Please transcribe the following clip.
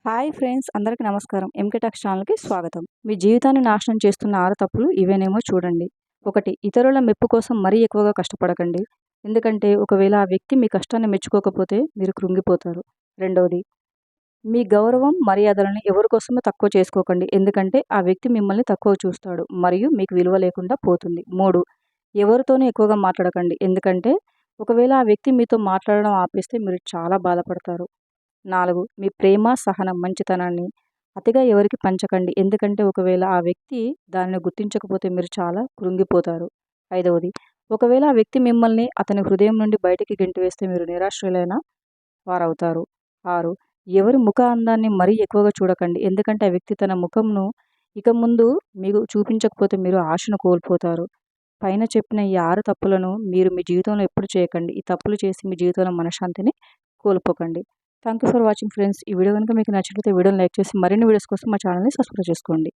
Hi friends, అందరికీ నమస్కారం. MK talks ఛానల్‌కి స్వాగతం. మీ జీవితాన్ని నాశనం చేస్తున్న 6 తప్పులు ఇవేనేమో చూడండి. 1. ఇతరుల మెప్పు కోసం మరీ ఎక్కువగా కష్టపడకండి. ఎందుకంటే ఒకవేళ ఆ వ్యక్తి మీ కష్టాన్ని మెచ్చుకోకపోతే మీరు కృంగిపోతారు. 2. మీ గౌరవం, మర్యాదలను ఎవరి కోసమో తక్కువ చేసుకోకండి. ఎందుకంటే ఆ వ్యక్తి మిమ్మల్ని తక్కువ చూస్తాడు మరియు మీకు విలువ లేకుండా పోతుంది. 3. ఎవరితోనూ ఎక్కువగా మాట్లాడకండి. ఎందుకంటే ఒకవేళ ఆ వ్యక్తి మీతో మాట్లాడడం ఆపేస్తే మీరు చాలా బాధపడతారు. 4. మీ ప్రేమ, సహనం, మంచితనాన్ని అతిగా ఎవరికీ పంచకండి. ఎందుకంటే ఒకవేళ ఆ వ్యక్తి దానిని గుర్తించకపోతే మీరు చాలా కృంగిపోతారు. 5. ఒకవేళ ఆ వ్యక్తి మిమ్మల్ని అతని హృదయం నుండి బయటికి గెంటివేస్తే మీరు నిరాశ్రయులైన వారవుతారు. 6. ఎవరి ముఖ అందాన్ని మరీ ఎక్కువగా చూడకండి. ఎందుకంటే ఆ వ్యక్తి తన ముఖంను ఇక ముందు మీకు చూపించకపోతే మీరు ఆశను కోల్పోతారు. పైన చెప్పిన ఈ 6 తప్పులను మీరు మీ జీవితంలో ఎప్పుడు చేయకండి. ఈ తప్పులు చేసి మీ జీవితంలో మనశ్శాంతిని కోల్పోకండి. Thank you for watching friends. ఈ వీడియో గనుక మీకు నచ్చినట్లయితే వీడియోని లైక్ చేసి మరిన్ని వీడియోస్ కోసం మా ఛానల్‌ని సబ్స్క్రైబ్ చేసుకోండి.